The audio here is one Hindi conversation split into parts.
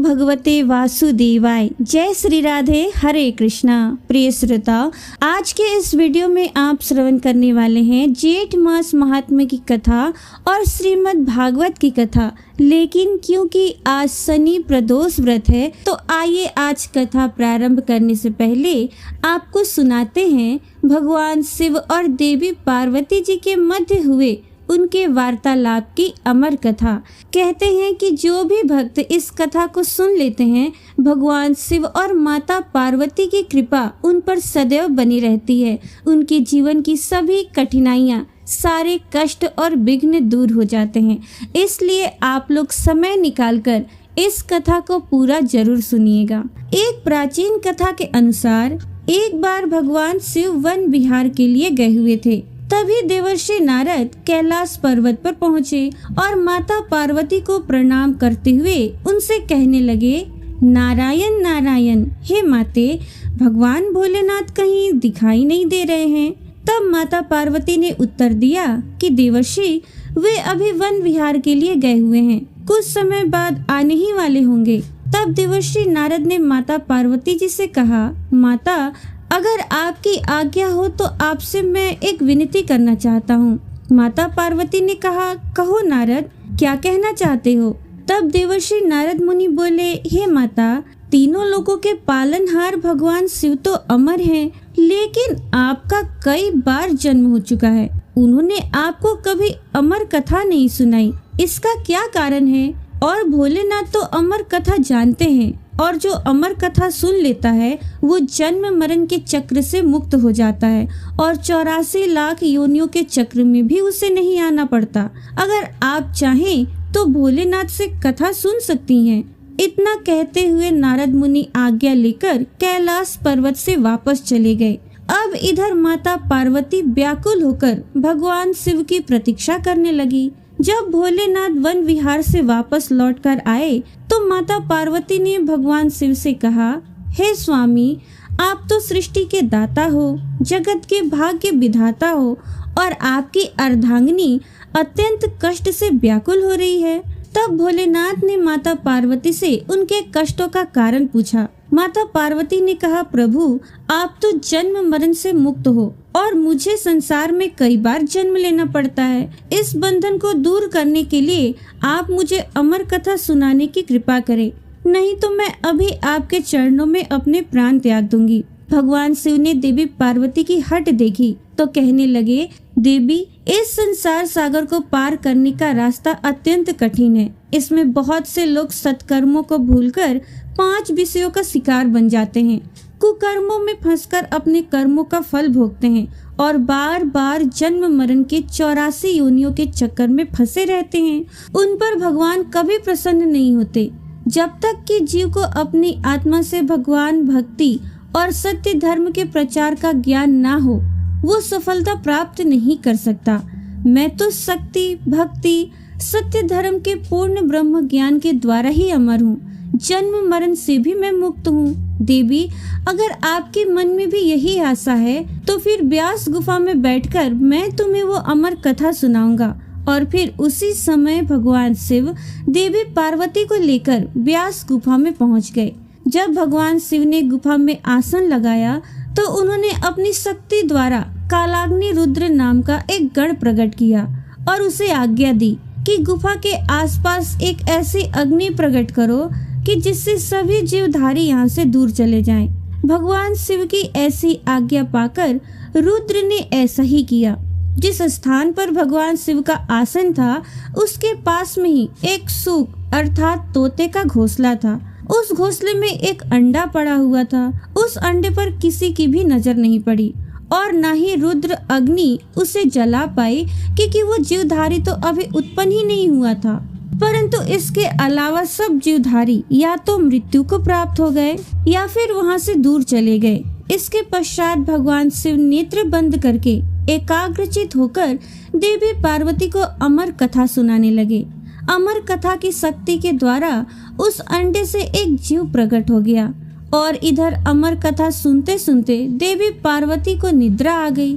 भगवते वासुदेवाय। जय श्री राधे, हरे कृष्णा। प्रिय श्रोताओ, आज के इस वीडियो में आप श्रवण करने वाले हैं जेठ मास महात्म्य की कथा और श्रीमद् भागवत की कथा। लेकिन क्योंकि आज शनि प्रदोष व्रत है, तो आइए आज कथा प्रारंभ करने से पहले आपको सुनाते हैं भगवान शिव और देवी पार्वती जी के मध्य हुए उनके वार्तालाप की अमर कथा। कहते हैं कि जो भी भक्त इस कथा को सुन लेते हैं, भगवान शिव और माता पार्वती की कृपा उन पर सदैव बनी रहती है। उनके जीवन की सभी कठिनाइयाँ, सारे कष्ट और विघ्न दूर हो जाते हैं। इसलिए आप लोग समय निकालकर इस कथा को पूरा जरूर सुनिएगा। एक प्राचीन कथा के अनुसार एक बार भगवान शिव वन विहार के लिए गए हुए थे। तभी देवर्षि नारद कैलाश पर्वत पर पहुँचे और माता पार्वती को प्रणाम करते हुए उनसे कहने लगे, नारायण नारायण, हे माते, भगवान भोलेनाथ कहीं दिखाई नहीं दे रहे हैं। तब माता पार्वती ने उत्तर दिया कि देवर्षि, वे अभी वन विहार के लिए गए हुए हैं, कुछ समय बाद आने ही वाले होंगे। तब देवर्षि नारद ने माता पार्वती जी से कहा, माता, अगर आपकी आज्ञा हो तो आपसे मैं एक विनती करना चाहता हूँ। माता पार्वती ने कहा, कहो नारद, क्या कहना चाहते हो? तब देवर्षि नारद मुनि बोले, हे माता, तीनों लोगों के पालनहार भगवान शिव तो अमर हैं, लेकिन आपका कई बार जन्म हो चुका है। उन्होंने आपको कभी अमर कथा नहीं सुनाई, इसका क्या कारण है? और भोलेनाथ तो अमर कथा जानते हैं, और जो अमर कथा सुन लेता है वो जन्म मरण के चक्र से मुक्त हो जाता है और 84 लाख योनियों के चक्र में भी उसे नहीं आना पड़ता। अगर आप चाहें तो भोलेनाथ से कथा सुन सकती हैं। इतना कहते हुए नारद मुनि आज्ञा लेकर कैलाश पर्वत से वापस चले गए। अब इधर माता पार्वती व्याकुल होकर भगवान शिव की प्रतीक्षा करने लगी। जब भोलेनाथ वन विहार से वापस लौटकर आए तो माता पार्वती ने भगवान शिव से कहा, हे स्वामी, आप तो सृष्टि के दाता हो, जगत के भाग्य विधाता हो, और आपकी अर्धांगिनी अत्यंत कष्ट से व्याकुल हो रही है। तब भोलेनाथ ने माता पार्वती से उनके कष्टों का कारण पूछा। माता पार्वती ने कहा, प्रभु, आप तो जन्म मरण से मुक्त हो और मुझे संसार में कई बार जन्म लेना पड़ता है। इस बंधन को दूर करने के लिए आप मुझे अमर कथा सुनाने की कृपा करें, नहीं तो मैं अभी आपके चरणों में अपने प्राण त्याग दूंगी। भगवान शिव ने देवी पार्वती की हट देखी तो कहने लगे, देवी, इस संसार सागर को पार करने का रास्ता अत्यंत कठिन है। इसमें बहुत से लोग सत्कर्मों को भूलकर 5 विषयों का शिकार बन जाते हैं, कुकर्मों में फंसकर अपने कर्मों का फल भोगते हैं और बार बार जन्म मरण के 84 योनियों के चक्कर में फंसे रहते हैं। उन पर भगवान कभी प्रसन्न नहीं होते। जब तक कि जीव को अपनी आत्मा से भगवान भक्ति और सत्य धर्म के प्रचार का ज्ञान ना हो, वो सफलता प्राप्त नहीं कर सकता। मैं तो शक्ति, भक्ति, सत्य धर्म के पूर्ण ब्रह्म ज्ञान के द्वारा ही अमर हूँ। जन्म मरण से भी मैं मुक्त हूँ। देवी, अगर आपके मन में भी यही आशा है तो फिर व्यास गुफा में बैठकर मैं तुम्हें वो अमर कथा सुनाऊंगा। और फिर उसी समय भगवान शिव देवी पार्वती को लेकर व्यास गुफा में पहुँच गए। जब भगवान शिव ने गुफा में आसन लगाया तो उन्होंने अपनी शक्ति द्वारा कालाग्नि रुद्र नाम का एक गण प्रकट किया और उसे आज्ञा दी कि गुफा के आसपास एक ऐसी अग्नि प्रकट करो कि जिससे सभी जीवधारी यहाँ से दूर चले जाएं। भगवान शिव की ऐसी आज्ञा पाकर रुद्र ने ऐसा ही किया। जिस स्थान पर भगवान शिव का आसन था उसके पास में ही एक सूक अर्थात तोते का घोंसला था। उस घोंसले में एक अंडा पड़ा हुआ था। उस अंडे पर किसी की भी नजर नहीं पड़ी और ना ही रुद्र अग्नि उसे जला पाई, क्योंकि वो जीवधारी तो अभी उत्पन्न ही नहीं हुआ था। परंतु इसके अलावा सब जीवधारी या तो मृत्यु को प्राप्त हो गए या फिर वहां से दूर चले गए। इसके पश्चात भगवान शिव नेत्र बंद करके एकाग्रचित होकर देवी पार्वती को अमर कथा सुनाने लगे। अमर कथा की शक्ति के द्वारा उस अंडे से एक जीव प्रकट हो गया और इधर अमर कथा सुनते सुनते देवी पार्वती को निद्रा आ गई।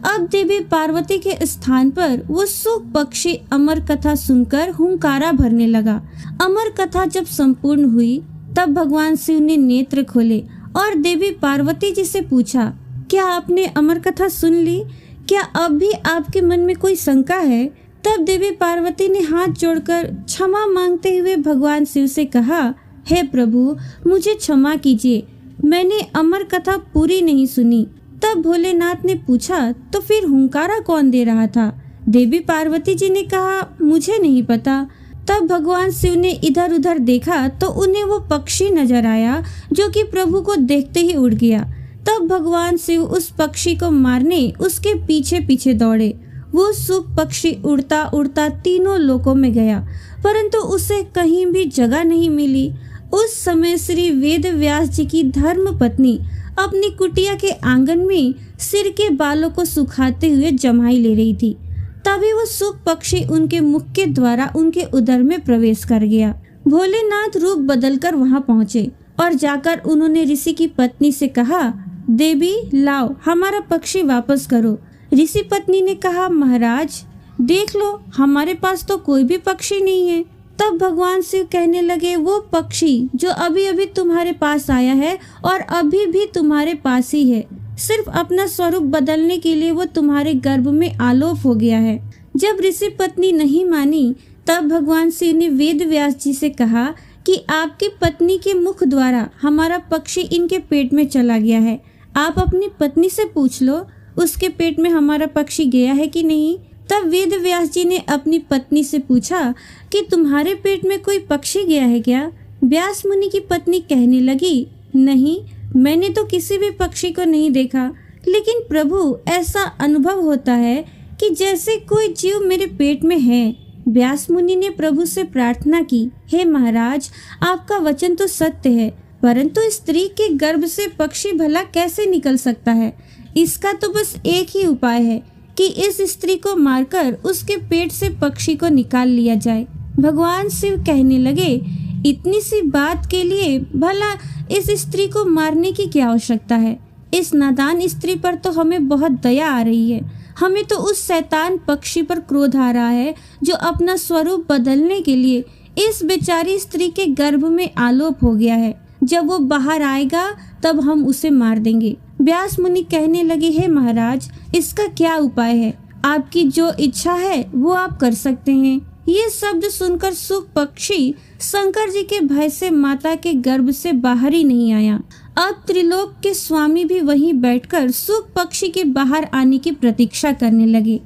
अब देवी पार्वती के स्थान पर वो सूक पक्षी अमर कथा सुनकर हुंकारा भरने लगा। अमर कथा जब संपूर्ण हुई तब भगवान शिव ने नेत्र खोले और देवी पार्वती जी से पूछा, क्या आपने अमर कथा सुन ली? क्या अब भी आपके मन में कोई शंका है? तब देवी पार्वती ने हाथ जोड़कर क्षमा मांगते हुए भगवान शिव से कहा, हे प्रभु, मुझे क्षमा कीजिए, मैंने अमर कथा पूरी नहीं सुनी। तब भोलेनाथ ने पूछा, तो फिर हुंकारा कौन दे रहा था? देवी पार्वती जी ने कहा, मुझे नहीं पता। तब भगवान शिव ने इधर उधर देखा तो उन्हें वो पक्षी नजर आया जो कि प्रभु को देखते ही उड़ गया। तब भगवान शिव उस पक्षी को मारने उसके पीछे पीछे दौड़े। वो सुख पक्षी उड़ता उड़ता तीनों लोकों में गया, परंतु उसे कहीं भी जगह नहीं मिली। उस समय श्री वेद व्यास जी की धर्म पत्नी अपनी कुटिया के आंगन में सिर के बालों को सुखाते हुए जमाई ले रही थी। तभी वो सुख पक्षी उनके मुख के द्वारा उनके उदर में प्रवेश कर गया। भोलेनाथ रूप बदलकर वहां पहुंचे और जाकर उन्होंने ऋषि की पत्नी से कहा, देवी लाओ, हमारा पक्षी वापस करो। ऋषि पत्नी ने कहा, महाराज देख लो, हमारे पास तो कोई भी पक्षी नहीं है। तब भगवान शिव कहने लगे, वो पक्षी जो अभी अभी तुम्हारे पास आया है और अभी भी तुम्हारे पास ही है, सिर्फ अपना स्वरूप बदलने के लिए वो तुम्हारे गर्भ में आलोप हो गया है। जब ऋषि पत्नी नहीं मानी, तब भगवान शिव ने वेद व्यास जी से कहा कि आपकी पत्नी के मुख द्वारा हमारा पक्षी इनके पेट में चला गया है। आप अपनी पत्नी से पूछ लो, उसके पेट में हमारा पक्षी गया है कि नहीं। तब वेद व्यास जी ने अपनी पत्नी से पूछा कि तुम्हारे पेट में कोई पक्षी गया है क्या? व्यास मुनि की पत्नी कहने लगी, नहीं, मैंने तो किसी भी पक्षी को नहीं देखा, लेकिन प्रभु ऐसा अनुभव होता है कि जैसे कोई जीव मेरे पेट में है। व्यास मुनि ने प्रभु से प्रार्थना की, हे महाराज, आपका वचन तो सत्य है, परंतु स्त्री के गर्भ से पक्षी भला कैसे निकल सकता है? इसका तो बस एक ही उपाय है कि इस स्त्री को मारकर उसके पेट से पक्षी को निकाल लिया जाए। भगवान शिव कहने लगे, इतनी सी बात के लिए भला इस स्त्री को मारने की क्या आवश्यकता है? इस नादान स्त्री पर तो हमें बहुत दया आ रही है। हमें तो उस शैतान पक्षी पर क्रोध आ रहा है जो अपना स्वरूप बदलने के लिए इस बेचारी स्त्री के गर्भ में आलोप हो गया है। जब वो बाहर आएगा तब हम उसे मार देंगे। व्यास मुनि कहने लगे, हे महाराज, इसका क्या उपाय है? आपकी जो इच्छा है वो आप कर सकते हैं। ये शब्द सुनकर सुख पक्षी शंकर जी के भय से माता के गर्भ से बाहर ही नहीं आया। अब त्रिलोक के स्वामी भी वहीं बैठकर सुख पक्षी के बाहर आने की प्रतीक्षा करने लगे।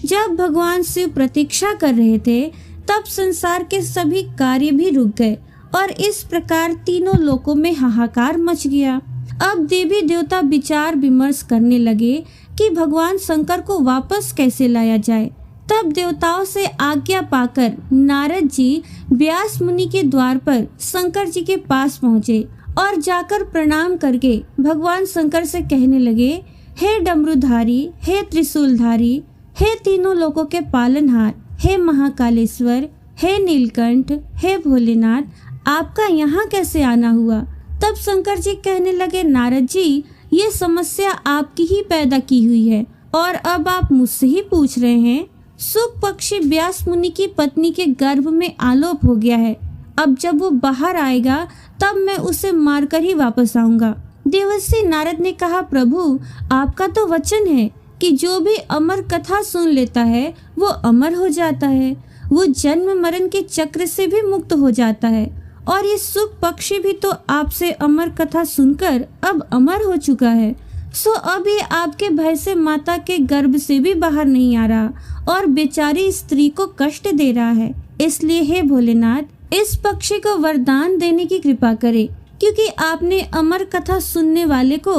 जब भगवान शिव प्रतीक्षा कर रहे थे तब संसार के सभी कार्य भी रुक गए और इस प्रकार तीनों लोकों में हाहाकार मच गया। अब देवी देवता विचार विमर्श करने लगे कि भगवान शंकर को वापस कैसे लाया जाए। तब देवताओं से आज्ञा पाकर नारद जी व्यास मुनि के द्वार पर शंकर जी के पास पहुँचे और जाकर प्रणाम करके भगवान शंकर से कहने लगे, हे डमरूधारी, हे त्रिशूलधारी, हे तीनों लोकों के पालनहार, हे महाकालेश्वर, हे नीलकंठ, हे भोलेनाथ, आपका यहाँ कैसे आना हुआ? तब शंकर जी कहने लगे, नारद जी, ये समस्या आपकी ही पैदा की हुई है और अब आप मुझसे ही पूछ रहे हैं। सुख पक्षी व्यास मुनि की पत्नी के गर्भ में आलोप हो गया है। अब जब वो बाहर आएगा तब मैं उसे मारकर ही वापस आऊंगा। देवर्षि नारद ने कहा, प्रभु, आपका तो वचन है कि जो भी अमर कथा सुन लेता है वो अमर हो जाता है, वो जन्म मरण के चक्र से भी मुक्त हो जाता है। और ये सुख पक्षी भी तो आपसे अमर कथा सुनकर अब अमर हो चुका है। सो अब ये आपके भय से माता के गर्भ से भी बाहर नहीं आ रहा और बेचारी स्त्री को कष्ट दे रहा है। इसलिए हे भोलेनाथ, इस पक्षी को वरदान देने की कृपा करें, क्योंकि आपने अमर कथा सुनने वाले को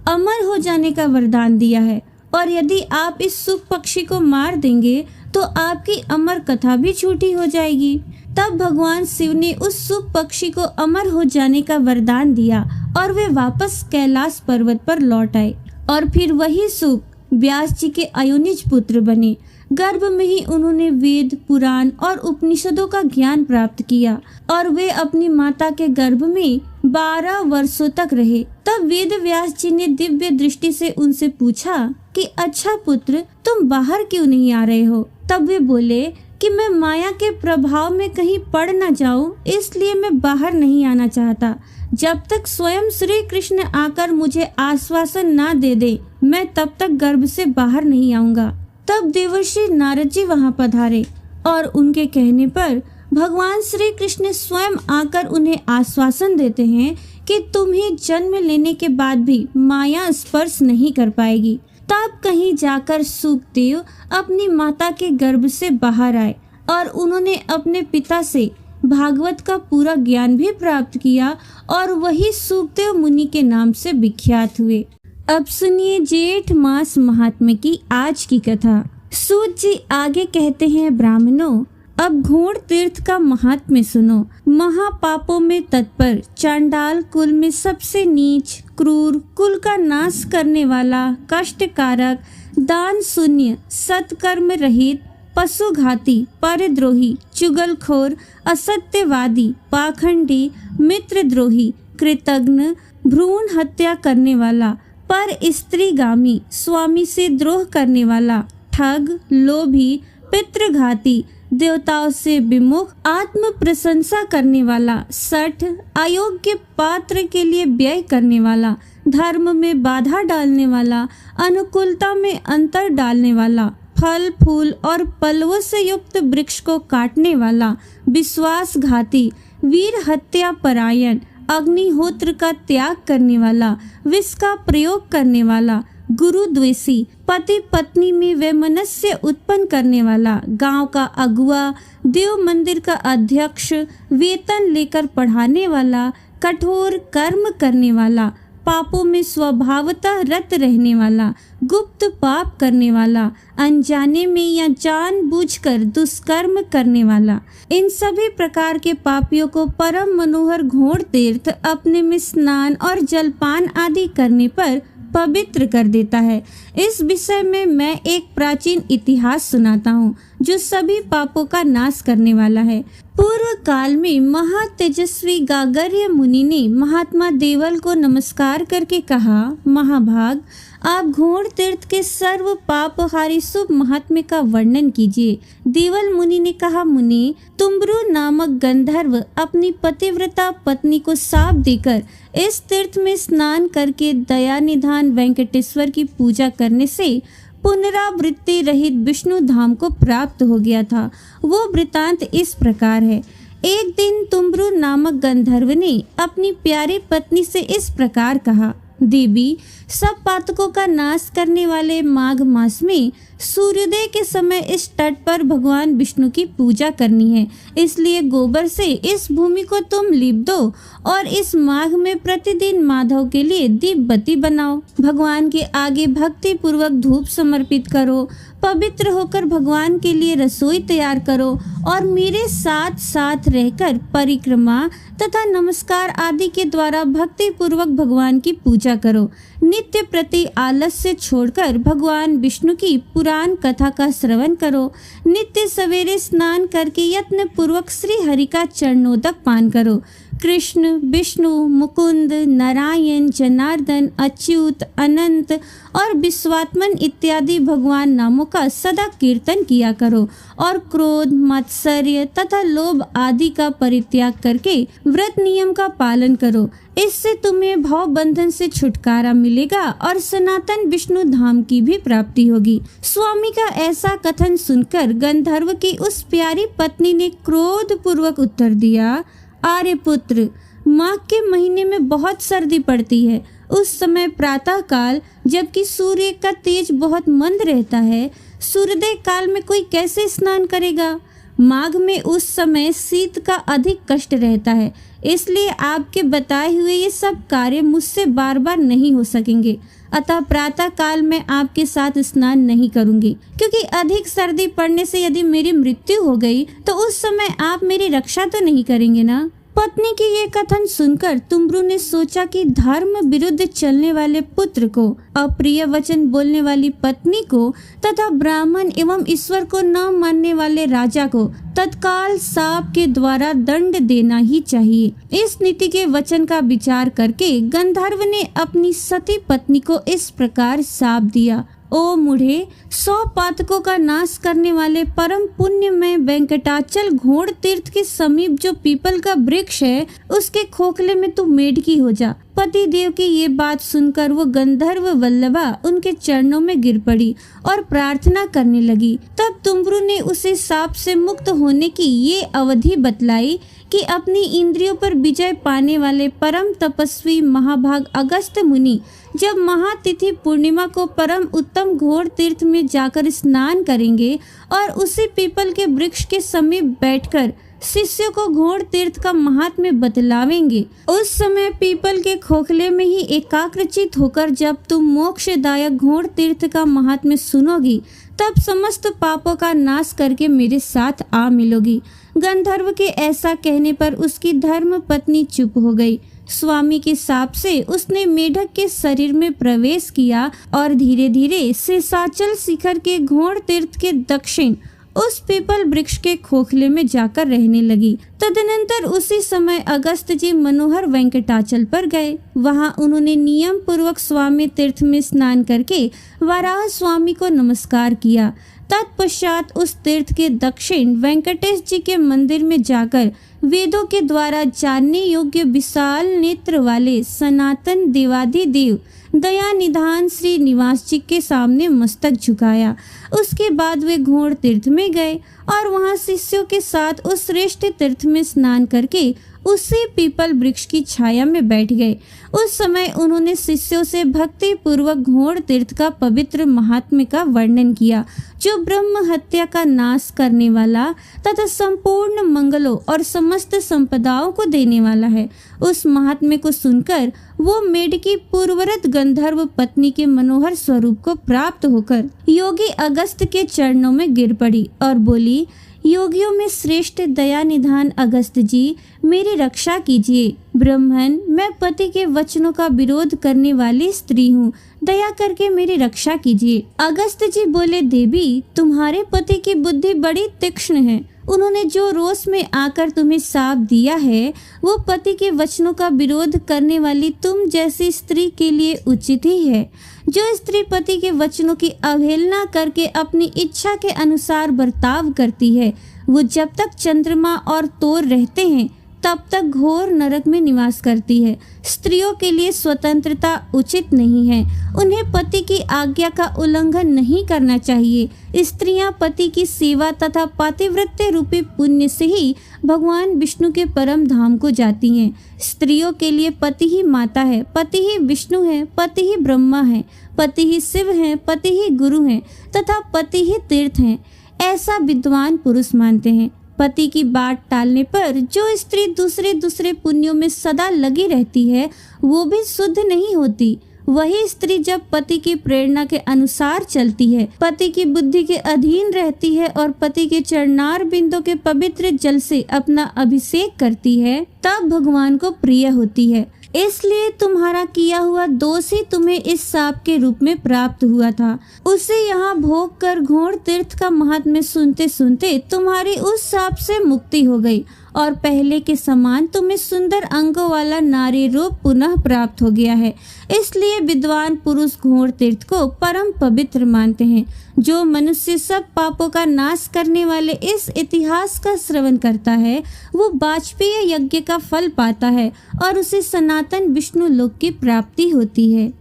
अमर हो जाने का वरदान दिया है। और यदि आप इस सुख पक्षी को मार देंगे तो आपकी अमर कथा भी झूठी हो जाएगी। तब भगवान शिव ने उस सुख पक्षी को अमर हो जाने का वरदान दिया और वे वापस कैलाश पर्वत पर लौट आए। और फिर वही सुख व्यास जी के अयोनिज पुत्र बने। गर्भ में ही उन्होंने वेद, पुराण और उपनिषदों का ज्ञान प्राप्त किया और वे अपनी माता के गर्भ में 12 वर्षों तक रहे। तब वेद व्यास जी ने दिव्य दृष्टि से उनसे पूछा कि अच्छा पुत्र, तुम बाहर क्यों नहीं आ रहे हो? तब वे बोले कि मैं माया के प्रभाव में कहीं पड़ न जाऊं, इसलिए मैं बाहर नहीं आना चाहता। जब तक स्वयं श्री कृष्ण आकर मुझे आश्वासन ना दे दे, मैं तब तक गर्भ से बाहर नहीं आऊंगा। तब देवर्षि नारद जी वहां पधारे और उनके कहने पर भगवान श्री कृष्ण स्वयं आकर उन्हें आश्वासन देते हैं कि तुम्हें जन्म लेने के बाद भी माया स्पर्श नहीं कर पाएगी। तब कहीं जाकर सुखदेव अपनी माता के गर्भ से बाहर आए और उन्होंने अपने पिता से भागवत का पूरा ज्ञान भी प्राप्त किया और वही सुखदेव मुनि के नाम से विख्यात हुए। अब सुनिए जेठ मास महात्म्य की आज की कथा। सूत जी आगे कहते हैं, ब्राह्मणों, अब घोड़ तीर्थ का महात्म्य सुनो। महापापों में तत्पर, चांडाल कुल में सबसे नीच, क्रूर, कुल का नाश करने वाला, कष्टकारक, दान शून्य, सत्कर्म रहित, पशुघाती, परद्रोही, चुगलखोर, असत्यवादी, पाखंडी, मित्रद्रोही, कृतघ्न, भ्रूण हत्या करने वाला, पर स्त्रीगामी, स्वामी से द्रोह करने वाला, ठग, लोभी, पितृघाती, देवताओं से विमुख, आत्म प्रशंसा करने वाला, सठ, अयोग्य पात्र के लिए व्यय करने वाला, धर्म में बाधा डालने वाला, अनुकूलता में अंतर डालने वाला, फल फूल और पल्लवों से युक्त वृक्ष को काटने वाला, विश्वासघाती, वीर हत्या परायण, अग्निहोत्र का त्याग करने वाला, विष का प्रयोग करने वाला, गुरु द्वेषी, पति पत्नी में वैमनस्य उत्पन्न करने वाला, गांव का अगुआ, देव मंदिर का अध्यक्ष, वेतन लेकर पढ़ाने वाला, कठोर कर्म करने वाला, पापों में स्वभावतः रत रहने वाला, गुप्त पाप करने वाला, अनजाने में या जानबूझकर दुष्कर्म करने वाला, इन सभी प्रकार के पापियों को परम मनोहर घोड़ तीर्थ अपने में स्नान और जलपान आदि करने पर पवित्र कर देता है। इस विषय में मैं एक प्राचीन इतिहास सुनाता हूँ जो सभी पापों का नाश करने वाला है। पूर्व काल में महातेजस्वी गागर्य मुनि ने महात्मा देवल को नमस्कार करके कहा, महाभाग, आप घोड़ तीर्थ के सर्व पापहारी शुभ महात्म्य का वर्णन कीजिए। देवल मुनि ने कहा, मुनि, तुम्बरु नामक गंधर्व अपनी पतिव्रता पत्नी को शाप देकर इस तीर्थ में स्नान करके दया निधान वेंकटेश्वर की पूजा करने से पुनरावृत्ति रहित विष्णु धाम को प्राप्त हो गया था। वो वृतांत इस प्रकार है। एक दिन तुम्बरु नामक गंधर्व ने अपनी प्यारी पत्नी से इस प्रकार कहा, देवी, सब पातकों का नाश करने वाले माघ मास में सूर्योदय के समय इस तट पर भगवान विष्णु की पूजा करनी है, इसलिए गोबर से इस भूमि को तुम लीप दो और इस माघ में प्रतिदिन माधव के लिए दीप बत्ती बनाओ। भगवान के आगे भक्ति पूर्वक धूप समर्पित करो, पवित्र होकर भगवान के लिए रसोई तैयार करो और मेरे साथ साथ रहकर परिक्रमा तथा नमस्कार आदि के द्वारा भक्ति पूर्वक भगवान की पूजा करो। नित्य प्रति आलस्य छोड़कर भगवान विष्णु की पुराण कथा का श्रवण करो। नित्य सवेरे स्नान करके यत्न पूर्वक श्री हरि का चरणोदक पान करो। कृष्ण, विष्णु, मुकुंद, नारायण, जनार्दन, अच्युत, अनंत और विश्वात्मन इत्यादि भगवान नामों का सदा कीर्तन किया करो और क्रोध, मत्सर्य तथा लोभ आदि का परित्याग करके व्रत नियम का पालन करो। इससे तुम्हें भव बंधन से छुटकारा मिलेगा और सनातन विष्णु धाम की भी प्राप्ति होगी। स्वामी का ऐसा कथन सुनकर गंधर्व की उस प्यारी पत्नी ने क्रोध पूर्वक उत्तर दिया, आर्य पुत्र, माघ के महीने में बहुत सर्दी पड़ती है। उस समय प्रातः काल जबकि सूर्य का तेज बहुत मंद रहता है, सूर्योदय काल में कोई कैसे स्नान करेगा? माघ में उस समय शीत का अधिक कष्ट रहता है, इसलिए आपके बताए हुए ये सब कार्य मुझसे बार बार नहीं हो सकेंगे। अतः प्रातः काल में आपके साथ स्नान नहीं करूंगी, क्योंकि अधिक सर्दी पड़ने से यदि मेरी मृत्यु हो गई तो उस समय आप मेरी रक्षा तो नहीं करेंगे ना। पत्नी की ये कथन सुनकर तुम्बरु ने सोचा कि धर्म विरुद्ध चलने वाले पुत्र को, अप्रिय वचन बोलने वाली पत्नी को तथा ब्राह्मण एवं ईश्वर को न मानने वाले राजा को तत्काल शाप के द्वारा दंड देना ही चाहिए। इस नीति के वचन का विचार करके गंधर्व ने अपनी सती पत्नी को इस प्रकार शाप दिया, ओ मूढ़े, 100 पातकों का नाश करने वाले परम पुण्य में वेंकटाचल घोड़ तीर्थ के समीप जो पीपल का वृक्ष है, उसके खोखले में तू मेढकी हो जा। पति देव की ये बात सुनकर वो गंधर्व वल्लभा उनके चरणों में गिर पड़ी और प्रार्थना करने लगी। तब तुमरू ने उसे साप से मुक्त होने की ये अवधि बतलाई कि अपनी इंद्रियों पर विजय पाने वाले परम तपस्वी महाभाग अगस्त्य मुनि जब महातिथि पूर्णिमा को परम उत्तम घोड़ तीर्थ में जाकर स्नान करेंगे और उसी पीपल के वृक्ष के समीप बैठकर शिष्यों को घोड़ तीर्थ का महात्म्य बतलावेंगे, उस समय पीपल के खोखले में ही एकाग्रचित होकर जब तुम मोक्षदायक घोड़ तीर्थ का महात्म्य सुनोगी, तब समस्त पापों का नाश करके मेरे साथ आ मिलोगी। गंधर्व के ऐसा कहने पर उसकी धर्म पत्नी चुप हो गई। स्वामी के शाप से उसने मेढक के शरीर में प्रवेश किया और धीरे धीरे शेषाचल शिखर के घोड़ तीर्थ के दक्षिण उस पीपल वृक्ष के खोखले में जाकर रहने लगी। तदनंतर उसी समय अगस्त जी मनोहर वेंकटाचल पर गए। वहां उन्होंने नियम पूर्वक स्वामी तीर्थ में स्नान करके वराह स्वामी को नमस्कार किया। तत्पश्चात उस तीर्थ के दक्षिण वेंकटेश जी के मंदिर में जाकर वेदों के द्वारा जानने योग्य विशाल नेत्र वाले सनातन देवाधिदेव दया निधान श्री निवास जी के सामने मस्तक झुकाया। उसके बाद वे घोड़ तीर्थ में गए और वहां शिष्यों के साथ उस श्रेष्ठ तीर्थ में स्नान करके उसी पीपल वृक्ष की छाया में बैठ गए। उस समय उन्होंने शिष्यों से भक्ति पूर्वक घोड़ तीर्थ का पवित्र महात्म्य का वर्णन किया, जो ब्रह्म हत्या का नाश करने वाला तथा संपूर्ण मंगलों और समस्त संपदाओं को देने वाला है। उस महात्म्य को सुनकर वो मेढकी पूर्वरत गंधर्व पत्नी के मनोहर स्वरूप को प्राप्त होकर योगी अगस्त के चरणों में गिर पड़ी और बोली, योगियों में श्रेष्ठ दया निधान अगस्त जी, मेरी रक्षा कीजिए। ब्रह्मन, मैं पति के वचनों का विरोध करने वाली स्त्री हूँ, दया करके मेरी रक्षा कीजिए। अगस्त जी बोले, देवी, तुम्हारे पति की बुद्धि बड़ी तीक्ष्ण है। उन्होंने जो रोष में आकर तुम्हें शाप दिया है, वो पति के वचनों का विरोध करने वाली तुम जैसी स्त्री के लिए उचित ही है। जो स्त्री पति के वचनों की अवहेलना करके अपनी इच्छा के अनुसार बर्ताव करती है, वो जब तक चंद्रमा और तोर रहते हैं तब तक घोर नरक में निवास करती है। स्त्रियों के लिए स्वतंत्रता उचित नहीं है। उन्हें पति की आज्ञा का उल्लंघन नहीं करना चाहिए। स्त्रियां पति की सेवा तथा पातिव्रत्य रूपी पुण्य से ही भगवान विष्णु के परम धाम को जाती हैं। स्त्रियों के लिए पति ही माता है, पति ही विष्णु है, पति ही ब्रह्मा है, पति ही शिव है, पति ही गुरु है तथा पति ही तीर्थ है, ऐसा विद्वान पुरुष मानते हैं। पति की बात टालने पर जो स्त्री दूसरे पुण्यों में सदा लगी रहती है, वो भी शुद्ध नहीं होती। वही स्त्री जब पति की प्रेरणा के अनुसार चलती है, पति की बुद्धि के अधीन रहती है और पति के चरणार बिंदों के पवित्र जल से अपना अभिषेक करती है, तब भगवान को प्रिय होती है। इसलिए तुम्हारा किया हुआ दोष ही तुम्हें इस शाप के रूप में प्राप्त हुआ था। उसे यहाँ भोग कर घोड़ तीर्थ का महात्म्य सुनते सुनते तुम्हारी उस शाप से मुक्ति हो गई और पहले के समान तुम्हें सुंदर अंगों वाला नारी रूप पुनः प्राप्त हो गया है। इसलिए विद्वान पुरुष घोड़ तीर्थ को परम पवित्र मानते हैं। जो मनुष्य सब पापों का नाश करने वाले इस इतिहास का श्रवण करता है, वो वाजपेय यज्ञ का फल पाता है और उसे सनातन विष्णु लोक की प्राप्ति होती है।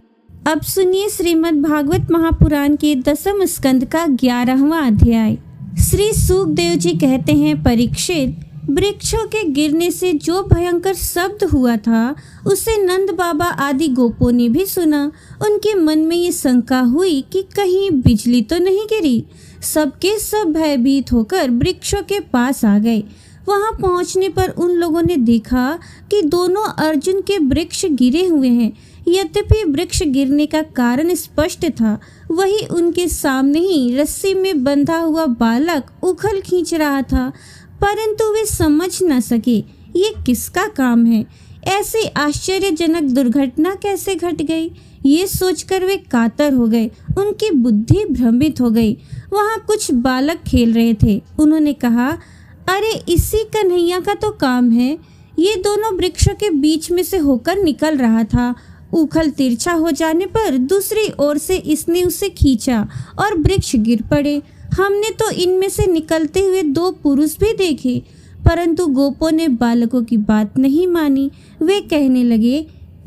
अब सुनिए श्रीमद् भागवत महापुराण के 10वें स्कंद का 11वां अध्याय। श्री सुखदेव जी कहते हैं, परीक्षित, वृक्षों के गिरने से जो भयंकर शब्द हुआ था, उसे नंद बाबा आदि गोपों ने भी सुना। उनके मन में ये शंका हुई कि कहीं बिजली तो नहीं गिरी। सबके सब भयभीत होकर वृक्षों के पास आ गए। वहां पहुंचने पर उन लोगों ने देखा कि दोनों अर्जुन के वृक्ष गिरे हुए हैं। यद्यपि वृक्ष गिरने का कारण स्पष्ट था, वही उनके सामने ही रस्सी में बंधा हुआ बालक उखल खींच रहा था, परंतु वे समझ न सके ये किसका काम है। ऐसी आश्चर्यजनक दुर्घटना कैसे घट गई, ये सोचकर वे कातर हो गए। उनकी बुद्धि भ्रमित हो गई। वहाँ कुछ बालक खेल रहे थे। उन्होंने कहा, अरे इसी कन्हैया का तो काम है। ये दोनों वृक्षों के बीच में से होकर निकल रहा था उखल तिरछा हो जाने पर दूसरी ओर से इसने उसे खींचा और वृक्ष गिर पड़े। हमने तो इनमें से निकलते हुए 2 पुरुष भी देखे, परंतु गोपों ने बालकों की बात नहीं मानी। वे कहने लगे,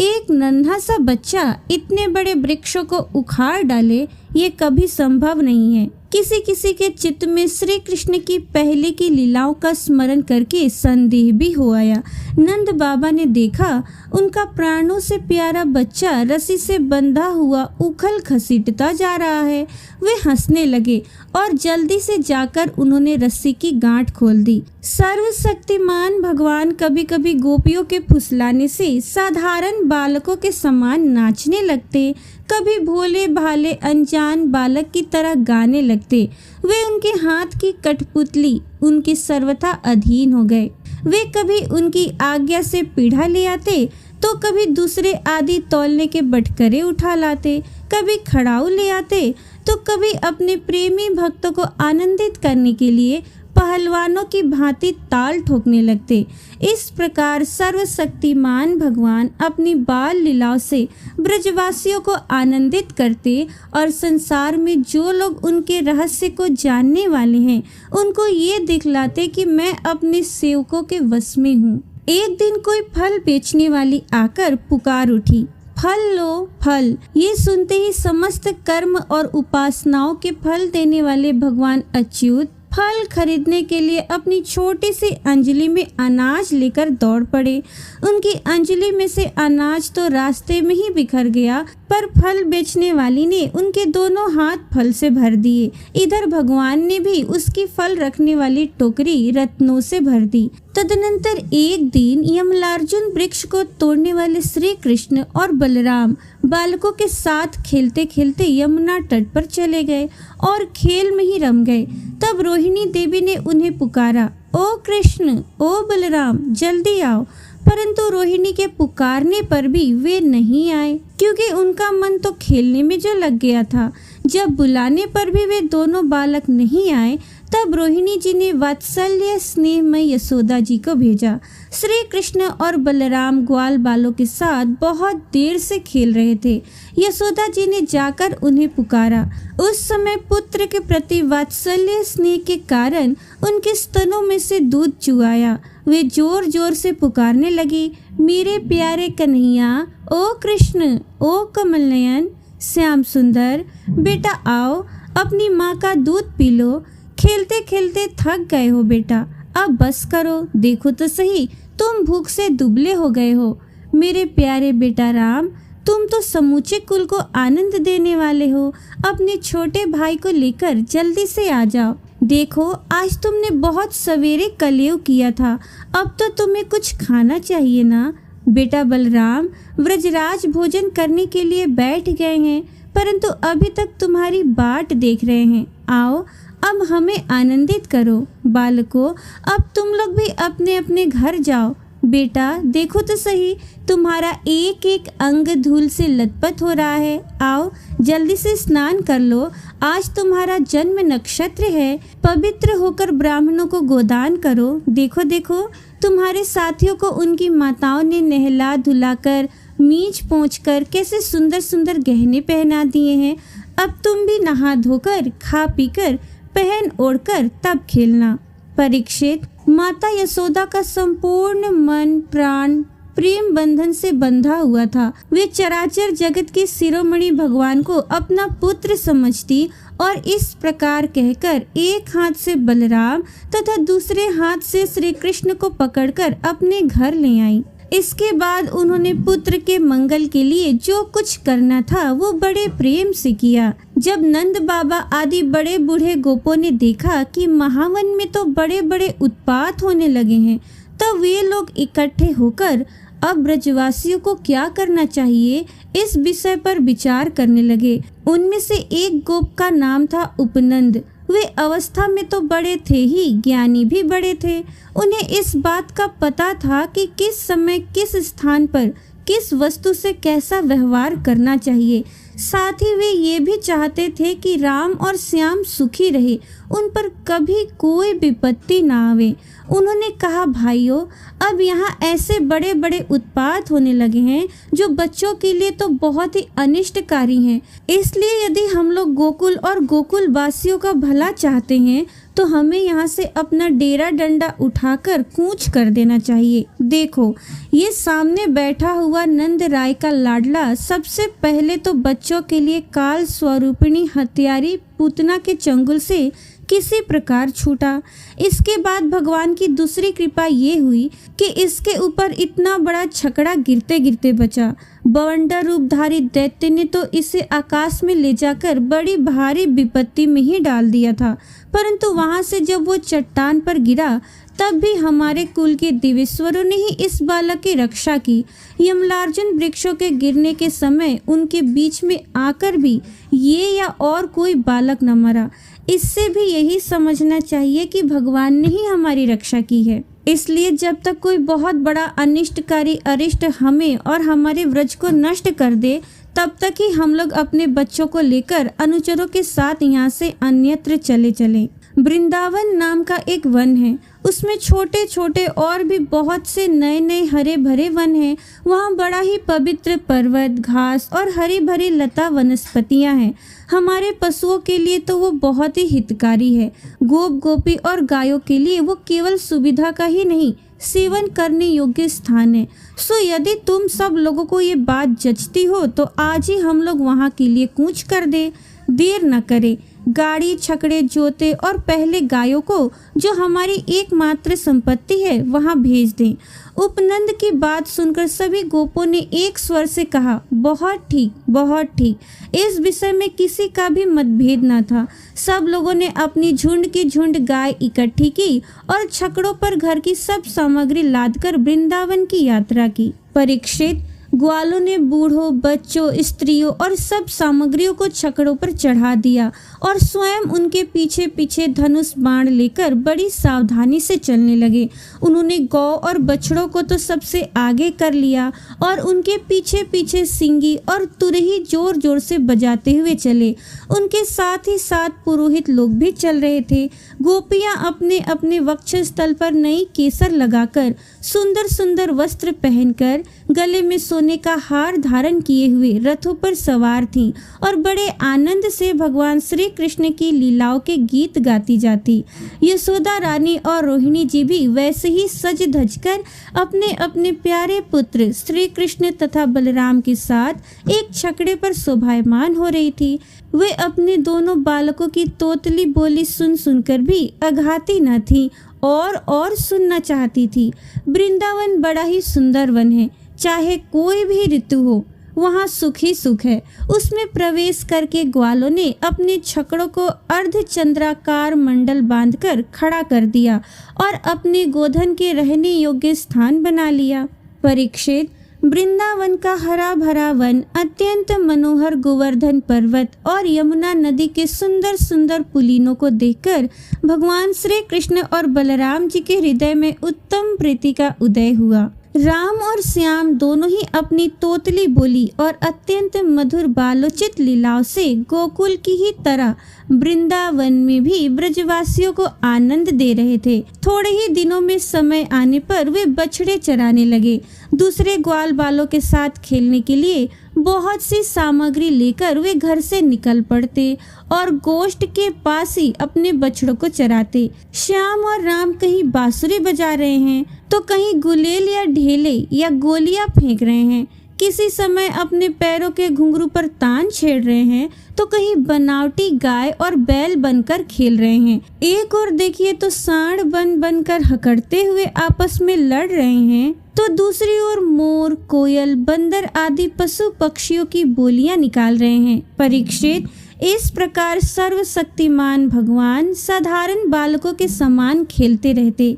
एक नन्हा सा बच्चा इतने बड़े वृक्षों को उखाड़ डाले, ये कभी संभव नहीं है। किसी किसी के चित्त में श्री कृष्ण की पहले की लीलाओं का स्मरण करके संदेह भी हो आया। नंद बाबा ने देखा उनका प्राणों से प्यारा बच्चा रस्सी से बंधा हुआ उखल घसीटता जा रहा है। वे हंसने लगे और जल्दी से जाकर उन्होंने रस्सी की गांठ खोल दी। सर्वशक्तिमान भगवान कभी कभी गोपियों के फुसलाने से साधारण बालकों के समान नाचने लगते, कभी भोले भाले अनजान बालक की तरह गाने लगते। वे उनके हाथ की कठपुतली उनके सर्वथा अधीन हो गए। वे कभी उनकी आज्ञा से पीढ़ा ले आते, तो कभी दूसरे आदि तौलने के बटकरे उठा लाते, कभी खड़ाऊ ले आते, तो कभी अपने प्रेमी भक्तों को आनंदित करने के लिए पहलवानों की भांति ताल ठोकने लगते। इस प्रकार सर्वशक्तिमान भगवान अपनी बाल लीलाओं से ब्रजवासियों को आनंदित करते और संसार में जो लोग उनके रहस्य को जानने वाले हैं उनको ये दिखलाते कि मैं अपने सेवकों के वश में हूँ। एक दिन कोई फल बेचने वाली आकर पुकार उठी, फल लो फल। ये सुनते ही समस्त कर्म और उपासनाओं के फल देने वाले भगवान अच्युत फल खरीदने के लिए अपनी छोटी सी अंजलि में अनाज लेकर दौड़ पड़े। उनकी अंजलि में से अनाज तो रास्ते में ही बिखर गया, पर फल बेचने वाली ने उनके दोनों हाथ फल से भर दिए। इधर भगवान ने भी उसकी फल रखने वाली टोकरी रत्नों से भर दी। तदनंतर एक दिन यमलार्जुन वृक्ष को तोड़ने वाले श्री कृष्ण और बलराम बालकों के साथ खेलते खेलते यमुना तट पर चले गए और खेल में ही रम गए। तब रोहिणी देवी ने उन्हें पुकारा, ओ कृष्ण, ओ बलराम, जल्दी आओ। परंतु रोहिणी के पुकारने पर भी वे नहीं आए, क्योंकि उनका मन तो खेलने में जो लग गया था। जब बुलाने पर भी वे दोनों बालक नहीं आए, तब रोहिणी जी ने वात्सल्य स्नेहमय यशोदा जी को भेजा। श्री कृष्ण और बलराम ग्वाल बालों के साथ बहुत देर से खेल रहे थे। यशोदा जी ने जाकर उन्हें पुकारा। उस समय पुत्र के प्रति वात्सल्य स्नेह के कारण उनके स्तनों में से दूध चुआया। वे जोर जोर से पुकारने लगी, मेरे प्यारे कन्हैया, ओ कृष्ण, ओ कमल नयन, श्याम सुंदर, बेटा आओ, अपनी माँ का दूध पी लो। खेलते खेलते थक गए हो बेटा, अब बस करो, देखो तो सही, तुम भूख से दुबले हो गए हो। मेरे प्यारे बेटा राम, तुम तो समूचे कुल को आनंद देने वाले हो। अपने छोटे भाई को लेकर जल्दी से आ जाओ। देखो, आज तुमने बहुत सवेरे कलेव किया था, अब तो तुम्हें कुछ खाना चाहिए ना। बेटा बलराम व्रजराज भोजन करने के लिए बैठ गए हैं, परंतु अभी तक तुम्हारी बाट देख रहे हैं। आओ, अब हमें आनंदित करो। बालकों, अब तुम लोग भी अपने अपने घर जाओ। बेटा देखो तो सही, तुम्हारा एक एक अंग धूल से लथपथ हो रहा है। आओ जल्दी से स्नान कर लो, आज तुम्हारा जन्म नक्षत्र है। पवित्र होकर ब्राह्मणों को गोदान करो। देखो देखो, तुम्हारे साथियों को उनकी माताओं ने नहला धुलाकर मींच पोंछकर कैसे सुंदर सुंदर गहने पहना दिए हैं। अब तुम भी नहा धोकर खा पीकर पहन ओढ़कर तब खेलना। परीक्षित, माता यशोदा का संपूर्ण मन प्राण प्रेम बंधन से बंधा हुआ था। वे चराचर जगत के शिरोमणि भगवान को अपना पुत्र समझती और इस प्रकार कहकर एक हाथ से बलराम तथा दूसरे हाथ से श्री कृष्ण को पकड़कर अपने घर ले आई। इसके बाद उन्होंने पुत्र के मंगल के लिए जो कुछ करना था वो बड़े प्रेम से किया। जब नंद बाबा आदि बड़े बूढ़े गोपों ने देखा कि महावन में तो बड़े बड़े उत्पात होने लगे हैं, तब वे लोग इकट्ठे होकर अब ब्रजवासियों को क्या करना चाहिए इस विषय पर विचार करने लगे। उनमें से एक गोप का नाम था उपनंद। वे अवस्था में तो बड़े थे ही, ज्ञानी भी बड़े थे। उन्हें इस बात का पता था कि किस समय किस स्थान पर किस वस्तु से कैसा व्यवहार करना चाहिए। साथ ही वे ये भी चाहते थे कि राम और श्याम सुखी रहे, उन पर कभी कोई विपत्ति ना आवे। उन्होंने कहा, भाइयों, अब यहाँ ऐसे बड़े बड़े उत्पात होने लगे हैं जो बच्चों के लिए तो बहुत ही अनिष्टकारी हैं। इसलिए यदि हम लोग गोकुल और गोकुल वासियों का भला चाहते हैं तो हमें यहाँ से अपना डेरा डंडा उठाकर कूच कर देना चाहिए। देखो, ये सामने बैठा हुआ नंद राय का लाडला सबसे पहले तो बच्चों के लिए काल स्वरूपिणी हत्यारी पूतना के चंगुल से किसी प्रकार छूटा। इसके बाद भगवान की दूसरी कृपा ये हुई कि इसके ऊपर इतना बड़ा छकड़ा गिरते गिरते बचा। बवंडर रूपधारी दैत्य ने तो इसे आकाश में ले जाकर बड़ी भारी विपत्ति में ही डाल दिया था, परंतु वहां से जब वो चट्टान पर गिरा तब भी हमारे कुल के दिवेश्वरों ने ही इस बालक की रक्षा की। यमलार्जुन वृक्षों के गिरने के समय उनके बीच में आकर भी ये या और कोई बालक न मरा। इससे भी यही समझना चाहिए कि भगवान ने ही हमारी रक्षा की है। इसलिए जब तक कोई बहुत बड़ा अनिष्टकारी अरिष्ट हमें और हमारे व्रज को नष्ट कर दे, तब तक ही हम लोग अपने बच्चों को लेकर अनुचरों के साथ यहाँ से अन्यत्र चले चलें। वृंदावन नाम का एक वन है, उसमें छोटे छोटे और भी बहुत से नए नए हरे भरे वन हैं। वहाँ बड़ा ही पवित्र पर्वत, घास और हरी भरी लता वनस्पतियाँ हैं। हमारे पशुओं के लिए तो वो बहुत ही हितकारी है। गोप गोपी और गायों के लिए वो केवल सुविधा का ही नहीं, सेवन करने योग्य स्थान है। सो यदि तुम सब लोगों को ये बात जचती हो तो आज ही हम लोग वहाँ के लिए कूच कर दे। देर न करे, गाड़ी छकड़े जोते और पहले गायों को, जो हमारी एकमात्र संपत्ति है, वहां भेज दें। उपनंद की बात सुनकर सभी गोपों ने एक स्वर से कहा, बहुत ठीक, बहुत ठीक। इस विषय में किसी का भी मतभेद न था। सब लोगों ने अपनी झुंड की झुंड गाय इकट्ठी की और छकड़ों पर घर की सब सामग्री लादकर वृंदावन की यात्रा की। परीक्षित, ग्वालों ने बूढ़ों, बच्चों, स्त्रियों और सब सामग्रियों को छकड़ों पर चढ़ा दिया और स्वयं उनके पीछे पीछे धनुष बाण लेकर बड़ी सावधानी से चलने लगे। उन्होंने गौ और बछड़ों को तो सबसे आगे कर लिया और उनके पीछे पीछे सिंगी और तुरही जोर जोर से बजाते हुए चले। उनके साथ ही साथ पुरोहित लोग भी चल रहे थे। गोपियां अपने अपने वक्षस्थल पर नई केसर लगाकर, सुंदर सुंदर वस्त्र पहनकर, गले में सोने का हार धारण किए हुए रथों पर सवार थीं और बड़े आनंद से भगवान श्री कृष्ण की लीलाओं के गीत गाती जाती। यशोदा रानी और रोहिणी जी भी वैसे ही सज धज कर अपने अपने प्यारे पुत्र श्री कृष्ण तथा बलराम के साथ एक छकड़े पर शोभायमान हो रही थी। वे अपने दोनों बालकों की तोतली बोली सुन सुनकर भी अघाती न थी और सुनना चाहती थी। वृंदावन बड़ा ही सुंदर वन है, चाहे कोई भी ऋतु हो, वहाँ सुख ही सुख है। उसमें प्रवेश करके ग्वालों ने अपने छकड़ों को अर्धचंद्राकार मंडल बांधकर खड़ा कर दिया और अपने गोधन के रहने योग्य स्थान बना लिया। परीक्षित, वृंदावन का हरा भरा वन, अत्यंत मनोहर गोवर्धन पर्वत और यमुना नदी के सुंदर सुंदर पुलिनों को देखकर भगवान श्री कृष्ण और बलराम जी के हृदय में उत्तम प्रीति का उदय हुआ। राम और श्याम दोनों ही अपनी तोतली बोली और अत्यंत मधुर बालोचित लीलाओं से गोकुल की ही तरह वृंदावन में भी ब्रजवासियों को आनंद दे रहे थे। थोड़े ही दिनों में समय आने पर वे बछड़े चराने लगे। दूसरे ग्वाल बालों के साथ खेलने के लिए बहुत सी सामग्री लेकर वे घर से निकल पड़ते और गोष्ठ के पास ही अपने बछड़ों को चराते। श्याम और राम कहीं बांसुरी बजा रहे हैं तो कहीं गुलेल या ढेले या गोलियां फेंक रहे हैं। किसी समय अपने पैरों के घुंघरू पर तान छेड़ रहे हैं तो कहीं बनावटी गाय और बैल बनकर खेल रहे हैं। एक और देखिए तो सांड बनकर हकड़ते हुए आपस में लड़ रहे हैं, तो दूसरी ओर मोर, कोयल, बंदर आदि पशु पक्षियों की बोलियां निकाल रहे हैं। परीक्षित, इस प्रकार सर्वशक्तिमान भगवान साधारण बालकों के समान खेलते रहते।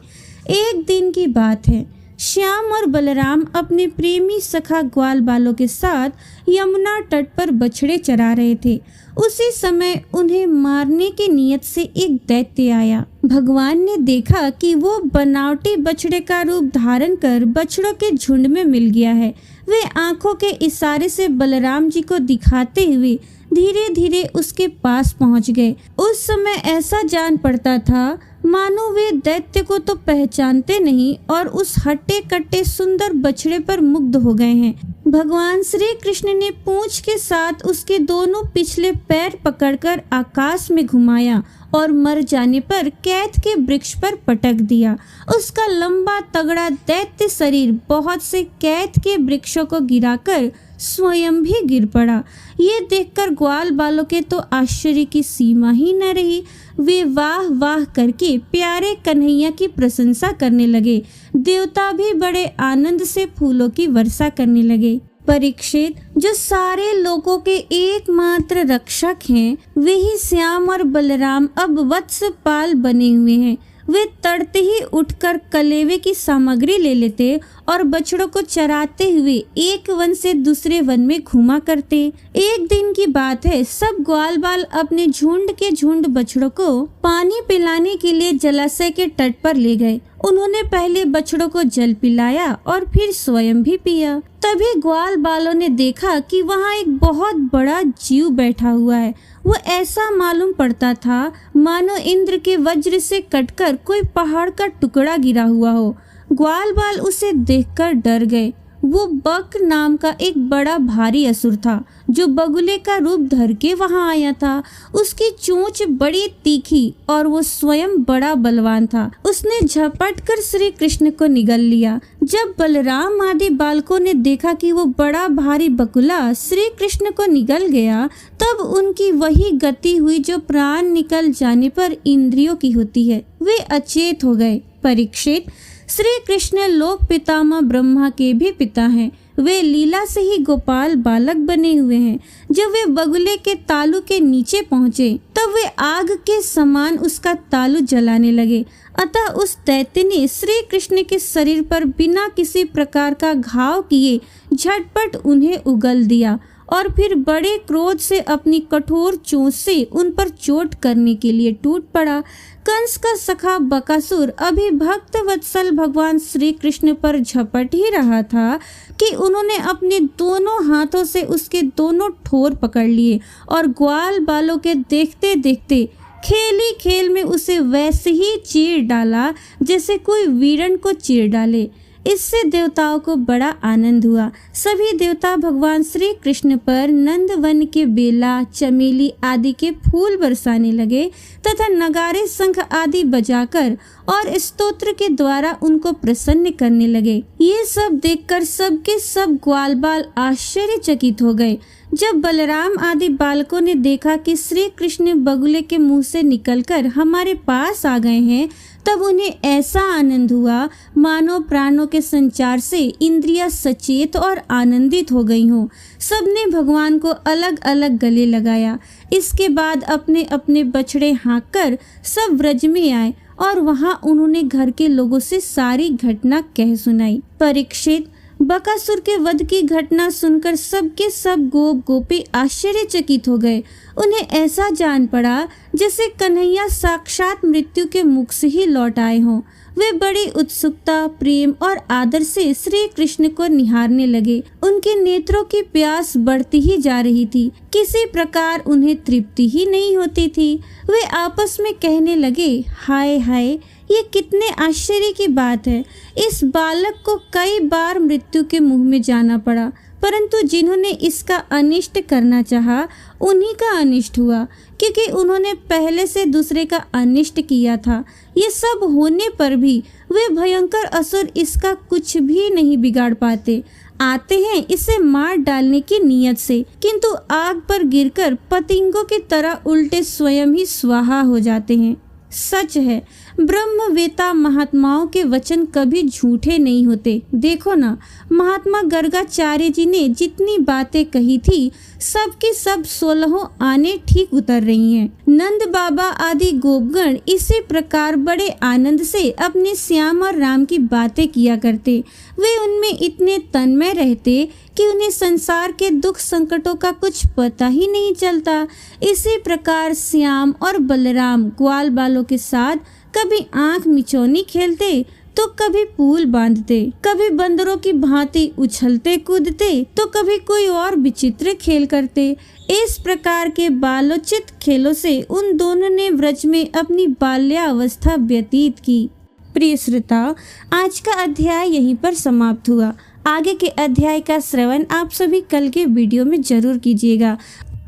एक दिन की बात है, श्याम और बलराम अपने प्रेमी सखा ग्वाल बालों के साथ यमुना तट पर बछड़े चरा रहे थे। उसी समय उन्हें मारने की नियत से एक दैत्य आया। भगवान ने देखा कि वो बनावटी बछड़े का रूप धारण कर बछड़ों के झुंड में मिल गया है। वे आंखों के इशारे से बलराम जी को दिखाते हुए धीरे धीरे उसके पास पहुंच गए। उस समय ऐसा जान पड़ता था मानो वे दैत्य को तो पहचानते नहीं और उस हट्टे कट्टे सुंदर बछड़े पर मुग्ध हो गए हैं। भगवान श्री कृष्ण ने पूंछ के साथ उसके दोनों पिछले पैर पकड़कर आकाश में घुमाया और मर जाने पर कैथ के वृक्ष पर पटक दिया। उसका लंबा तगड़ा दैत्य शरीर बहुत से कैथ के वृक्षों को गिराकर स्वयं भी गिर पड़ा। ये देखकर ग्वाल बालों के तो आश्चर्य की सीमा ही न रही। वे वाह वाह करके प्यारे कन्हैया की प्रशंसा करने लगे। देवता भी बड़े आनंद से फूलों की वर्षा करने लगे। परीक्षित, जो सारे लोगों के एकमात्र रक्षक हैं, वे ही श्याम और बलराम अब वत्सपाल बने हुए हैं। वे तड़ते ही उठकर कलेवे की सामग्री ले लेते और बछड़ों को चराते हुए एक वन से दूसरे वन में घुमा करते। एक दिन की बात है, सब ग्वालबाल अपने झुंड के झुंड बछड़ों को पानी पिलाने के लिए जलाशय के तट पर ले गए। उन्होंने पहले बछड़ों को जल पिलाया और फिर स्वयं भी पिया। तभी ग्वाल बालों ने देखा कि वहाँ एक बहुत बड़ा जीव बैठा हुआ है। वो ऐसा मालूम पड़ता था मानो इंद्र के वज्र से कटकर कोई पहाड़ का टुकड़ा गिरा हुआ हो। ग्वाल बाल उसे देखकर डर गए। वो बक नाम का एक बड़ा भारी असुर था जो बगुले का रूप धर के वहां आया था। उसकी चोंच बड़ी तीखी और वो स्वयं बड़ा बलवान था। उसने झपट कर श्री कृष्ण को निगल लिया। जब बलराम आदि बालकों ने देखा कि वो बड़ा भारी बगुला श्री कृष्ण को निगल गया, तब उनकी वही गति हुई जो प्राण निकल जाने पर इंद्रियों की होती है। वे अचेत हो गए। परीक्षित, श्री कृष्ण लोक पितामह ब्रह्मा के भी पिता हैं। वे लीला से ही गोपाल बालक बने हुए हैं। जब वे बगुले के तालू के नीचे पहुँचे तब वे आग के समान उसका तालू जलाने लगे। अतः उस दैत्य ने श्री कृष्ण के शरीर पर बिना किसी प्रकार का घाव किए झटपट उन्हें उगल दिया और फिर बड़े क्रोध से अपनी कठोर चोंच से उन पर चोट करने के लिए टूट पड़ा। कंस का सखा बकासुर अभी भक्त वत्सल भगवान श्री कृष्ण पर झपट ही रहा था कि उन्होंने अपने दोनों हाथों से उसके दोनों ठोर पकड़ लिए और ग्वाल बालों के देखते देखते खेली खेल में उसे वैसे ही चीर डाला जैसे कोई वीरण को चीर डाले। इससे देवताओं को बड़ा आनंद हुआ। सभी देवता भगवान श्री कृष्ण पर नंदवन के बेला, चमेली आदि के फूल बरसाने लगे तथा नगारे, शंख आदि बजाकर और स्तोत्र के द्वारा उनको प्रसन्न करने लगे। ये सब देखकर सबके सब ग्वालबाल आश्चर्यचकित हो गए। जब बलराम आदि बालकों ने देखा कि श्री कृष्ण बगुले के मुंह से निकलकर हमारे पास आ गए हैं, तब उन्हें ऐसा आनंद हुआ मानो प्राणों के संचार से इंद्रियां सचेत और आनंदित हो गई हों। सबने भगवान को अलग अलग गले लगाया। इसके बाद अपने अपने बछड़े हाँककर सब व्रज में आए और वहाँ उन्होंने घर के लोगों से सारी घटना कह सुनाई। परीक्षित, बकासुर के वध की घटना सुनकर सबके सब गोप गोपी आश्चर्यचकित हो गए। उन्हें ऐसा जान पड़ा जैसे कन्हैया साक्षात मृत्यु के मुख से ही लौट आए हों। वे बड़ी उत्सुकता, प्रेम और आदर से श्री कृष्ण को निहारने लगे। उनके नेत्रों की प्यास बढ़ती ही जा रही थी। किसी प्रकार उन्हें तृप्ति ही नहीं होती थी। वे आपस में कहने लगे, हाय हाय, ये कितने आश्चर्य की बात है। इस बालक को कई बार मृत्यु के मुंह में जाना पड़ा, परंतु जिन्होंने इसका अनिष्ट करना चाहा उन्हीं का अनिष्ट हुआ, क्योंकि उन्होंने पहले से दूसरे का अनिष्ट किया था। ये सब होने पर भी वे भयंकर असुर इसका कुछ भी नहीं बिगाड़ पाते। आते हैं इसे मार डालने की नियत से, किंतु आग पर गिरकर पतंगों की तरह उल्टे स्वयं ही स्वाहा हो जाते हैं। सच है, ब्रह्मवेता महात्माओं के वचन कभी झूठे नहीं होते। देखो ना, महात्मा गर्गाचार्य जी ने जितनी बातें कही थी सब की सब 16 आने ठीक उतर रही हैं। नंद बाबा आदि गोपगण इसी प्रकार बड़े आनंद से अपने श्याम और राम की बातें किया करते। वे उनमें इतने तन्मय रहते कि उन्हें संसार के दुख संकटों का कुछ पता ही नहीं चलता। इसी प्रकार श्याम और बलराम ग्वाल बालों के साथ कभी आंख मिचौनी खेलते तो कभी पूल बांधते, कभी बंदरों की भांति उछलते कूदते तो कभी कोई और विचित्र खेल करते। इस प्रकार के बालोचित खेलों से उन दोनों ने व्रज में अपनी बाल्यावस्था व्यतीत की। प्रिय श्रोता, आज का अध्याय यहीं पर समाप्त हुआ। आगे के अध्याय का श्रवण आप सभी कल के वीडियो में जरूर कीजिएगा।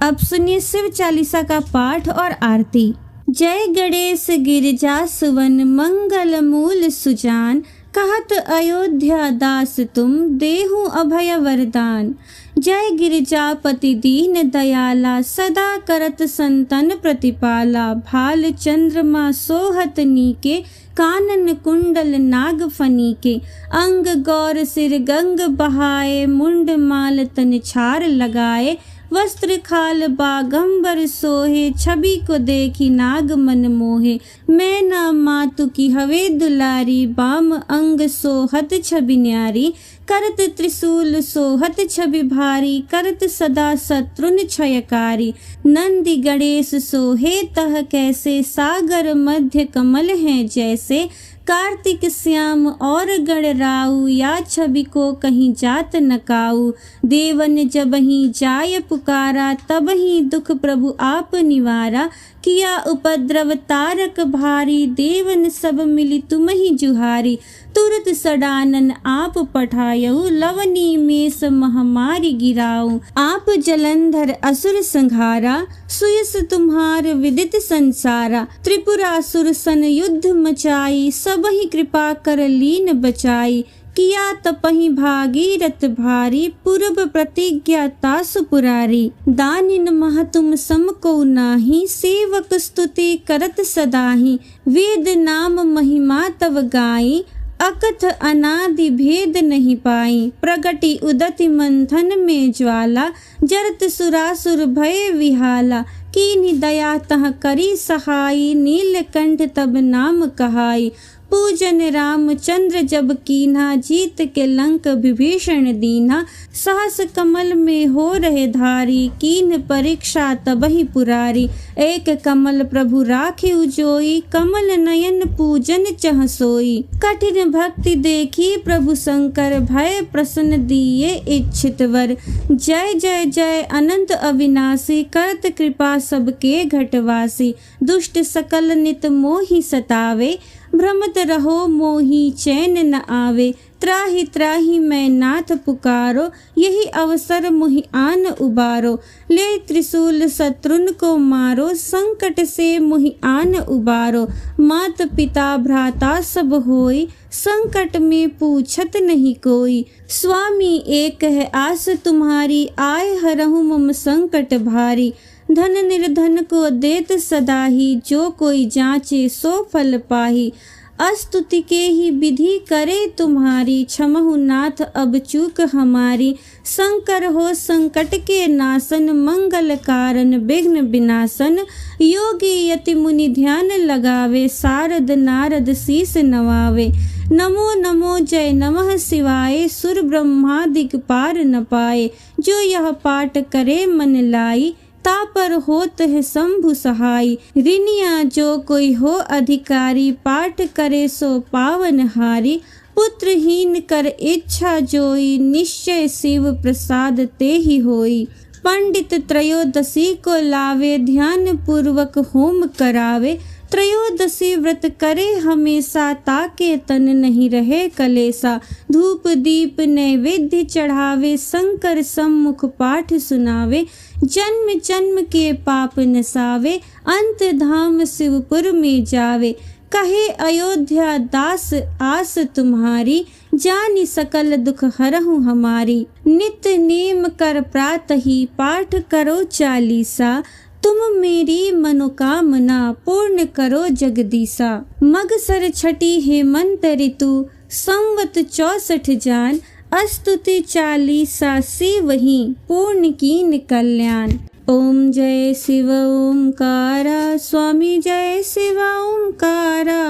अब सुनिए शिव चालीसा का पाठ और आरती। जय गणेश गिरिजा सुवन मंगल मूल सुजान, कहत अयोध्या दास तुम देहु अभय वरदान। जय गिरिजापति दीन दयाला, सदा करत संतन प्रतिपाला। भाल चंद्रमा सोहत नीके, कानन कुंडल नाग फनीके। अंग गौर सिर गंग बहाए, मुंड माल तन छार लगाए। वस्त्र खाल बागंबर सोहे, छवि को देखी नाग मन मोहे। मैं ना मातु की हवे दुलारी, बाम अंग सोहत छवि न्यारी। करत त्रिशूल सोहत छवि भारी, करत सदा शत्रुन क्षयकारी। नंदी गणेश सोहे तह कैसे, सागर मध्य कमल हैं जैसे। कार्तिक श्याम और गणराऊ, या छवि को कहीं जात न काऊ। देवन जब ही जाय पुकारा, तब ही दुख प्रभु आप निवारा। किया उपद्रव तारक भारी, देवन सब मिली तुम ही जुहारी। तुरत सडानन आप पठायऊ, लवनी मेष महामारी गिराऊ। आप जलंधर असुर संहारा, सुयस तुम्हार विदित संसारा। त्रिपुरासुर सन युद्ध मचाई, सब ही कृपा कर लीन बचाई। किया तपहि भागीरथ भारी, पूर्व प्रतिज्ञा तासु पुरारी। दानिन मह तुम सम को नाही, सेवक स्तुति करत सदाहि। वेद नाम महिमा तव गाई, अकथ अनादि भेद नहीं पाई। प्रगति उदति मंथन में ज्वाला, जरत सुरासुर भय विहाला। कीन्ही दया तह करी सहाई, नीलकंठ तब नाम कहाई। पूजन रामचंद्र जब कीन्हा, जीत के लंक विभीषण दीन्हा। सहस कमल में हो रहे धारी, कीन्ह परीक्षा तबहि पुरारी। एक कमल प्रभु राखे उजोई, कमल नयन पूजन चह सोई। कठिन भक्ति देखी प्रभु शंकर, भय प्रसन्न दिए इच्छित वर। जय जय जय अनंत अविनाशी, करत कृपा सबके घटवासी। दुष्ट सकल नित मोहि सतावे, भ्रमत रहो मोहि चैन न आवे। त्राहि त्राहि मैं नाथ पुकारो, यही अवसर मोहि आन उबारो। ले त्रिशूल शत्रुन को मारो, संकट से मोहि आन उबारो। मात पिता भ्राता सब होई, संकट में पूछत नहीं कोई। स्वामी एक है आस तुम्हारी, आए हरहु मम संकट भारी। धन निर्धन को देत सदाही, जो कोई जांचे सो फल पाही। अस्तुति के ही विधि करे तुम्हारी, क्षमहु नाथ अब चूक हमारी। शंकर हो संकट के नाशन, मंगल कारण विघ्न विनाशन। योगी यति मुनि ध्यान लगावे, सारद नारद शीस नवावे। नमो नमो जय नमः शिवाय, सुर ब्रह्मादिक पार न पाए। जो यह पाठ करे मन लाई, तापर होत है शंभु सहाय। ऋणिया जो कोई हो अधिकारी, पाठ करे सो पावन हारी। पुत्रहीन कर इच्छा जोई, निश्चय शिव प्रसाद ते ही होई। पंडित त्रयोदशी को लावे, ध्यान पूर्वक होम करावे। त्रयोदशी व्रत करे हमेशा, ताके तन नहीं रहे कलेसा। धूप दीप नैवेद्य चढ़ावे, शंकर सम्मुख पाठ सुनावे। जन्म जन्म के पाप नसावे, अंत धाम शिवपुर में जावे। कहे अयोध्या दास आस तुम्हारी, जानी सकल दुख हरहु हमारी। नित नेम कर प्रातहि, पाठ करो चालीसा। तुम मेरी मनोकामना पूर्ण करो जगदीशा। मगसर छठी हेमंत ऋतु संवत 64 जान, स्तुति 40 वही पूर्ण कीन कल्याण। ओम जय शिव ओमकारा, स्वामी जय शिव ओमकारा,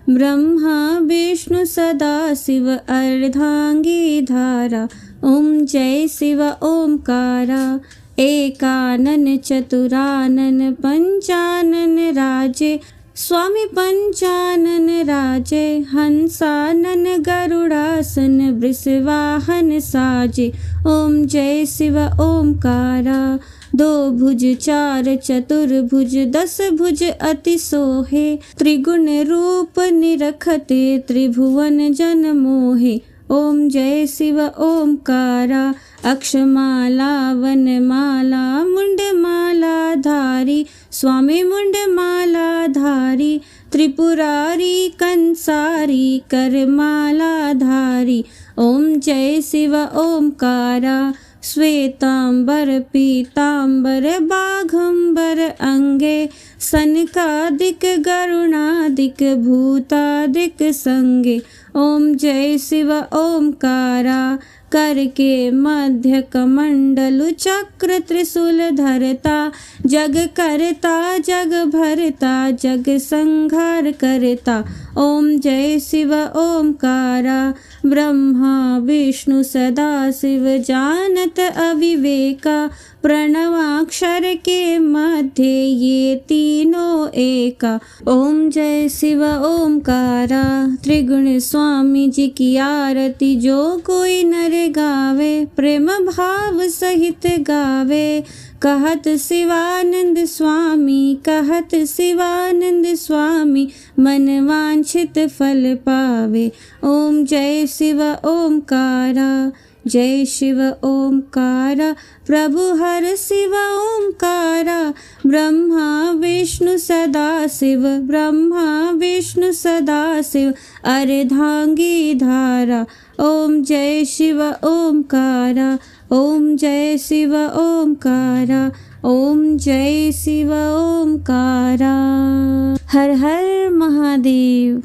ब्रह्मा विष्णु सदा शिव अर्धांगी धारा। ओम जय शिव ओमकारा, एकानन चतुरानन पंचानन राजे, स्वामी पंचानन राजे, हंसानन गरुड़ासन वृषवाहन साजे। ओम जय शिव ओमकारा, 2 भुज 4 चतुर्भुज 10 भुज अति सोहे, त्रिगुण रूप निरखते त्रिभुवन जन मोहे। ओम जय शिव ओमकारा, अक्षमाला वनमाला मुंडमाला धारी, स्वामी मुंडमाला धारी, त्रिपुरारी कंसारी करमाला धारी। ओम जय शिव ओमकारा, श्वेतांबर पीतांबर बाघंबर अंगे, सनकादिक गरुणादिक भूतादिक संगे। ओम जय शिव ओमकारा, कर के मध्य कमंडलु चक्र त्रिशूल धरता, जग करता जग भरता जग संहार करता। ओम जय शिव ओमकारा, ब्रह्मा विष्णु सदा शिव जानत अविवेका, प्रणवाक्षर के मध्य ये तीनों एका। ओम जय शिव ओमकारा, त्रिगुण स्वामी जी की आरती जो कोई नर गावे, प्रेम भाव सहित गावे। कहत शिवानंद स्वामी, कहत शिवानंद स्वामी, मन वांछित फल पावे। ओम जय शिव ओमकारा, जय शिव ओमकारा, प्रभु हर शिव ओमकारा, ब्रह्मा विष्णु सदा शिव, ब्रह्मा विष्णु सदा शिव अर्धांगी धारा। ओम जय शिव ओमकारा, ओम जय शिव ओमकारा, ओम जय शिव ओमकारा। हर हर महादेव।